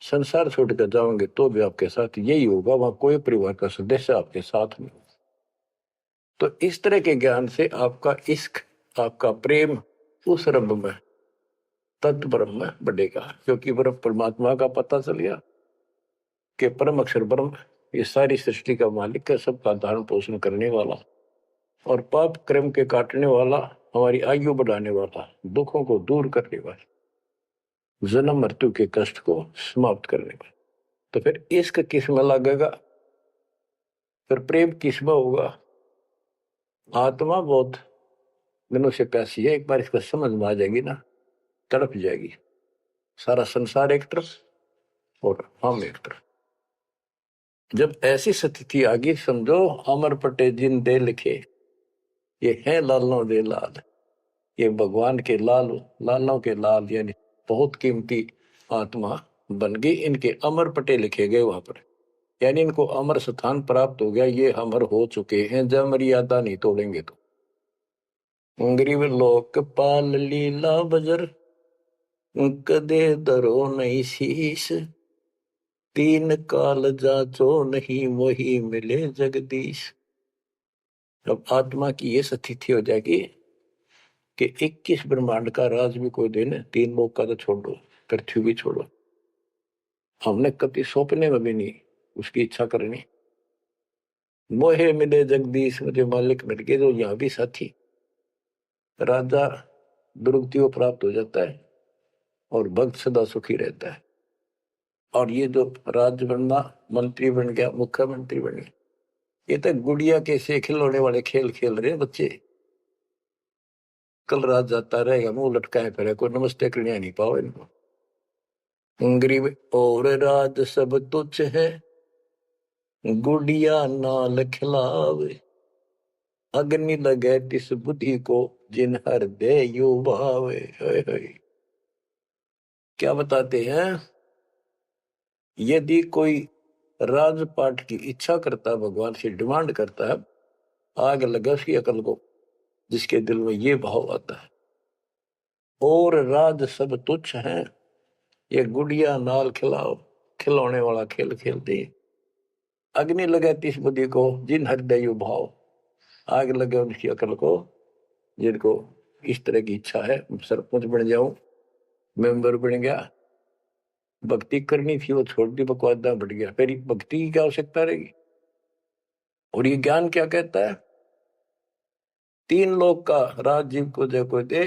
संसार छोड़कर जाओगे तो भी आपके साथ यही होगा, वहां कोई परिवार का सदस्य आपके साथ नहीं। तो इस तरह के ज्ञान से आपका इश्क, आपका प्रेम उस रब में, तत्व ब्रह्म में बढ़ेगा। क्योंकि ब्रह्म परमात्मा का पता चल गया कि परम अक्षर ब्रह्म ये सारी सृष्टि का मालिक है, सबका धारण पोषण करने वाला और पाप क्रम के काटने वाला, हमारी आयु बढ़ाने वाला, दुखों को दूर करने वाला, जन्म मृत्यु के कष्ट को समाप्त करने वाला। तो फिर इश्क किसमें लगेगा, फिर प्रेम किसमें होगा। आत्मा बहुत दिनों से प्यासी है, एक बार इसको समझ में आ जाएगी ना, तड़प जाएगी। सारा संसार एक तरफ और हम एक तरफ। जब ऐसी स्थिति आ गई, समझो अमर पटे जिन दे लिखे, ये है लालों दे लाल, ये भगवान के लाल, लालों के लाल, यानी बहुत कीमती आत्मा बन गई, इनके अमर पटे लिखे गए वहां पर, यानी इनको अमर स्थान प्राप्त हो गया, ये अमर हो चुके हैं जब मर्यादा नहीं तोड़ेंगे तो। गरीब लोकपाल लीला बजर, कदे दरो नहीं शीश, तीन काल जाचो नहीं वही मिले जगदीश। अब आत्मा की ये स्थिति हो जाएगी कि 21 ब्रह्मांड का राज भी कोई देने, तीन लोग का तो छोड़ो, पृथ्वी भी छोड़ो, हमने कभी सौंपने में भी नहीं उसकी इच्छा करनी। मोहे मिले जगदीश, मुझे मालिक मिल गए, जो यहाँ भी साथी, राजा दुर्गति को प्राप्त हो जाता है और भक्त सदा सुखी रहता है। और ये जो राज बनना, मंत्री बन गया, मुख्यमंत्री बन गया, ये तो गुड़िया के से खिलौने वाले खेल खेल रहे बच्चे। कल रात जाता रहेगा, मुंह लटकाए फिरे, कोई नमस्ते करने नहीं पाओ इनको। गरीब और राज सब तुच्छ है, गुड़िया नाल खिलावे, अग्नि लगे तिस बुद्धि को, जिन हृदय यू भावे। क्या बताते हैं, यदि कोई राजपाट की इच्छा करता है, भगवान से डिमांड करता है, आग लगा उसकी अकल को, जिसके दिल में ये भाव आता है, और राज सब तुच्छ हैं, ये गुड़िया नाल खिलाओ, खिलौने वाला खेल खेलते हैं। अग्नि लगे तिस बुद्धि को, जिन हृदय यू भाव, आग लगे उनकी अकल को, जिनको इस तरह की इच्छा है, सरपंच बन जाऊं, मेंबर बन गया, भक्ति करनी थी वो छोड़ दी, बकवादा बढ़ गया, फिर भक्ति की क्या आवश्यकता रहेगी। और ये ज्ञान क्या कहता है, तीन लोग का राज जीव को जो कोई दे,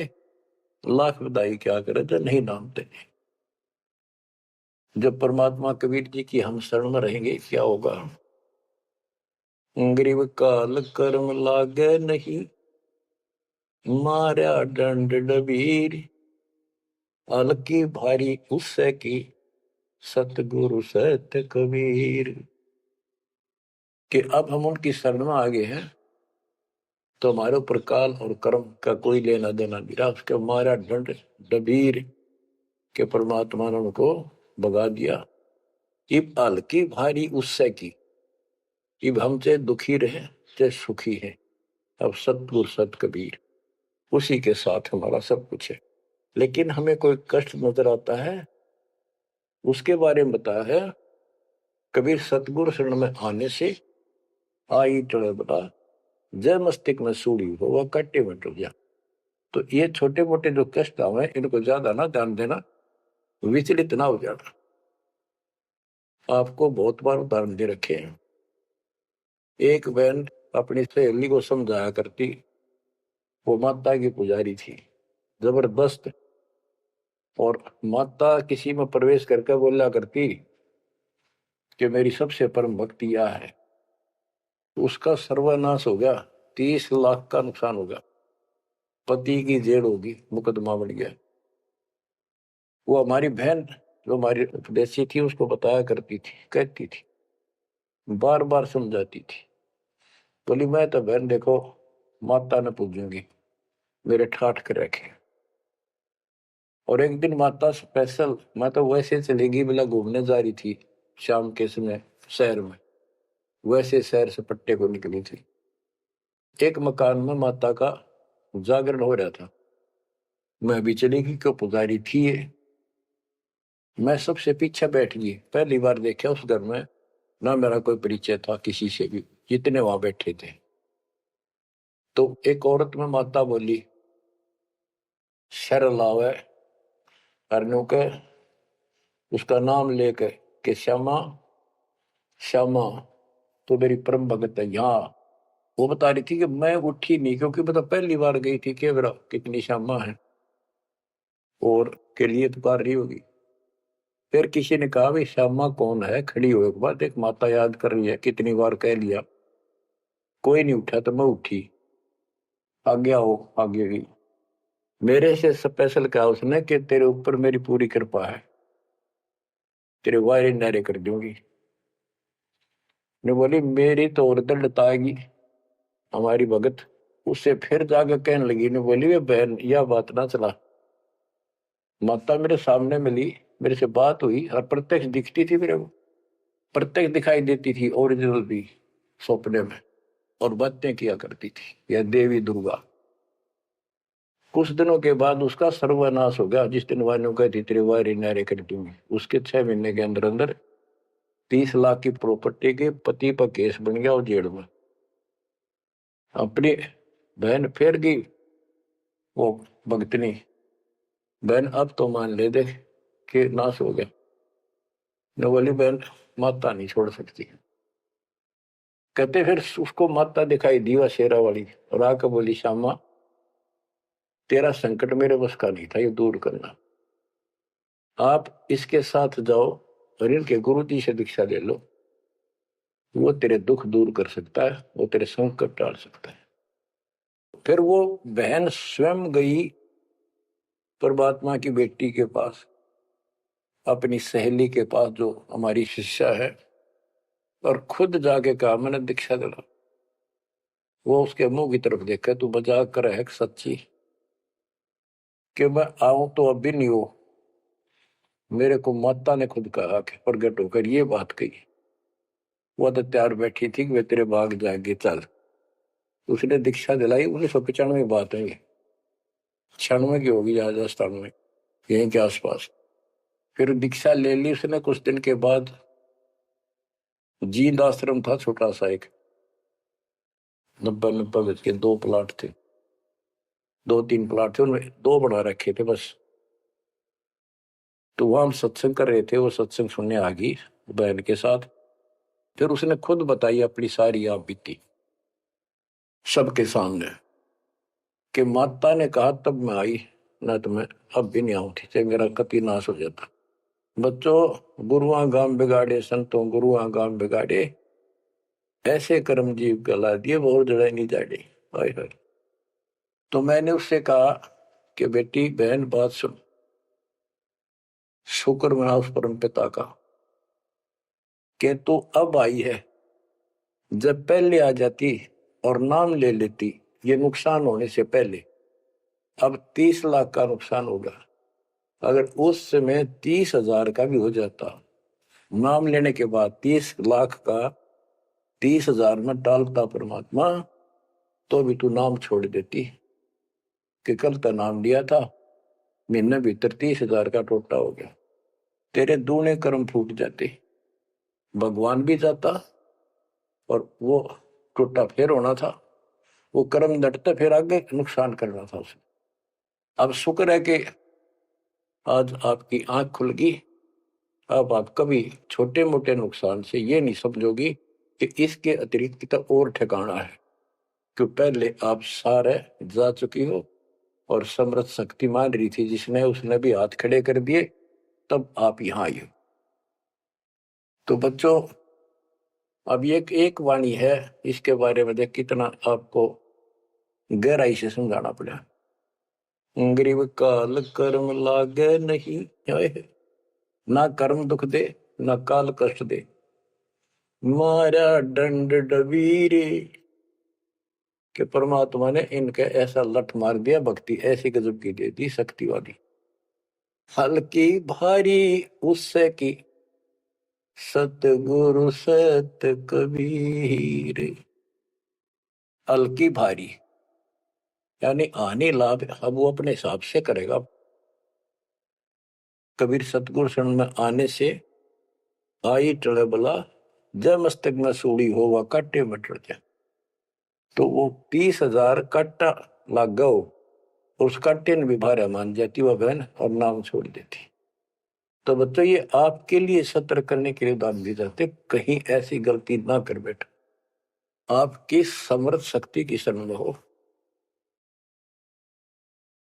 लाख बधाई क्या करे जो नहीं नामते। जब परमात्मा कबीर जी की हम शरण में रहेंगे क्या होगा, गरीब काल कर्म लागे नहीं, मारा दंड डबीर, अलकी भारी उससे की, सतगुरु सत्य कबीर। कि अब हम उनकी शरण में आ गए हैं तो हमारे ऊपर काल और कर्म का कोई लेना देना नहीं रहा, उसके मारा दंड डबीर के परमात्मा ने उनको भगा दिया। इब हल्की भारी उससे की, इब हम चाहे दुखी रहे चाहे सुखी है, अब सतगुरु सत कबीर उसी के साथ हमारा सब कुछ है। लेकिन हमें कोई कष्ट नजर आता है, उसके बारे में बताया है कबीर, सतगुरु शरण में आने से आई टले बता, जय मस्तिष्क में सूड़ी हो वह कट्टे में टूट जा। तो ये छोटे मोटे जो कष्ट आवे इनको ज्यादा ना ध्यान देना, विचलित ना हो जाना। आपको बहुत बार उदाहरण दे रखे हैं। एक बहन अपनी सहेली को समझाया करती, वो माता की पुजारी थी जबरदस्त, और माता किसी में प्रवेश करके बोला करती कि मेरी सबसे परम भक्ति यह है, उसका सर्वनाश हो गया, 30 लाख का नुकसान होगा, पति की जेल होगी, मुकदमा बन गया। वो हमारी बहन जो हमारी उपदेशी थी उसको बताया करती थी, कहती थी, बार बार समझाती थी, बोली मैं तो बहन देखो माता ने पूजूंगी, मेरे ठाठ कर रखे। और एक दिन माता स्पेशल, मैं तो वैसे चलेगी बिला घूमने जा रही थी शाम के समय शहर में, वैसे शहर से पट्टे को निकली थी। एक मकान में माता का जागरण हो रहा था, मैं भी चलेगी क्यों, पुजारी थी ये। मैं सबसे पीछे बैठ गई, पहली बार देखा उस घर में, ना मेरा कोई परिचय था किसी से भी, जितने वहां बैठे थे। तो एक औरत में माता बोली, शर लावे करने के, उसका नाम लेकर के श्यामा श्यामा तो मेरी परम भगत है यहाँ। वो बता रही थी कि मैं उठी नहीं, क्योंकि बता पहली बार गई थी कि मेरा कितनी श्यामा है और के लिए पुकार रही होगी। फिर किसी ने कहा भाई श्यामा कौन है, खड़ी हुए के बाद एक माता याद कर रही है, कितनी बार कह लिया, कोई नहीं उठा तो मैं उठी, आगे आओ, आगे गई। मेरे से स्पेशल कहा उसने कि तेरे ऊपर मेरी पूरी कृपा है, तेरे वायरे नारे कर दूंगी। ने बोली मेरी तो और दिल लताएगी हमारी भगत। उससे फिर जाकर कहने लगी, ने बोली वे बहन यह बात ना चला, माता मेरे सामने मिली, मेरे से बात हुई और प्रत्यक्ष दिखती थी मेरे को, प्रत्यक्ष दिखाई देती थी ओरिजिनल भी सपने में, और बातें किया करती थी यह देवी दुर्गा। कुछ दिनों के बाद उसका सर्वनाश हो गया। जिस दिन वाणियों कहती तेरे वारी नारे कर दूंगी, उसके 6 महीने के अंदर अंदर 30 लाख की प्रॉपर्टी के पति पर केस बन गया और जेल में। अपनी बहन फेर गई वो भगतनी, बहन अब तो मान ले दे कि नाश हो गया। न बोली बहन माता नहीं छोड़ सकती। कहते फिर उसको माता दिखाई दी वह शेरा वाली, और आकर बोली श्यामा तेरा संकट मेरे बस का नहीं था ये दूर करना, आप इसके साथ जाओ और इनके गुरु जी से दीक्षा ले लो, वो तेरे दुख दूर कर सकता है, वो तेरे संकट टाल सकता है। फिर वो बहन स्वयं गई परमात्मा की बेटी के पास, अपनी सहेली के पास जो हमारी शिष्या है, और खुद जाके कहा मैंने दीक्षा दिला। वो उसके मुंह की तरफ देखा, तू मजाक कर है सच्ची कि मैं आऊं तो अब भी नहीं हो, मेरे को माता ने खुद कहा कि प्रगट होकर ये बात कही। वो तो तैयार बैठी थी कि वे तेरे भाग जाएंगे चल। उसने दीक्षा दिलाई 1995 बात है, 96 की होगी राजस्थान में यहीं के आसपास। फिर दीक्षा ले ली उसने। कुछ दिन के बाद जींद आश्रम था छोटा सा एक, 90 गज के 2 प्लाट थे, 2-3 प्लाट थे, उनमें 2 बना रखे थे बस। तो वहां हम सत्संग कर रहे थे, वो सत्संग सुनने आ गई बहन के साथ। फिर उसने खुद बताई अपनी सारी आप बीती सबके सामने कि माता ने कहा तब मैं आई, ना तो मैं अब भी नहीं आऊं थी, चाहे मेरा कति नाश हो जाता। बच्चों गुरुआ गांव बिगाड़े संतों गुरुआ गांव बिगाड़े, ऐसे कर्म जीव गला दिए बहुत जड़ा नहीं जाड़े। हाय हाय। तो मैंने उससे कहा कि बेटी बहन बात सुन, शुक्र मना उस परम पिता का कि तू अब आई है, जब पहले आ जाती और नाम ले लेती ये नुकसान होने से पहले, अब 30 लाख का नुकसान होगा। अगर उस समय 30,000 का भी हो जाता, नाम लेने के बाद 30 लाख का 30,000 में डालता परमात्मा, तो भी तू नाम छोड़ देती कि कल तो नाम लिया था, महीने भीतर 30,000 का टोटा हो गया, तेरे दूने कर्म फूट जाते, भगवान भी जाता और वो टोटा फिर होना था, वो कर्म डटता फिर आगे नुकसान करना था उसे। अब शुक्र है कि आज आपकी आंख खुल गई। अब आप कभी छोटे मोटे नुकसान से ये नहीं समझोगी कि इसके अतिरिक्त तो और ठिकाना है, कि पहले आप सारे जा चुकी हो और समृद्ध शक्ति मान रही थी जिसने, उसने भी हाथ खड़े कर दिए, तब आप यहां आई हो। तो बच्चों अब ये एक वाणी है, इसके बारे में देख कितना आपको गहराई से समझाना पड़ा। गरीब काल कर्म लागे नहीं, ना कर्म दुख दे ना काल कष्ट दे, मारा दंड डबीरे। कि परमात्मा ने इनके ऐसा लठ मार दिया, भक्ति ऐसी गजब की दे दी शक्ति वाली। हल्की भारी उससे की सतगुरु सत कबीर। हल्की भारी यानी आने लाभ अब वो अपने हिसाब से करेगा। कबीर सतगुरु शरण में आने से आई टले बला, जय मस्तक में सूड़ी हो वह काटे में टल जाए। तो वो 30,000 काटा लाग गो, उस काटे ने भी भारा मान जाती वह बहन और नाम छोड़ देती। तो बच्चों ये आपके लिए सतर्क करने के लिए दान दिए जाते, कहीं ऐसी गलती ना कर बैठो। आपकी समर्थ शक्ति की शरण में हो।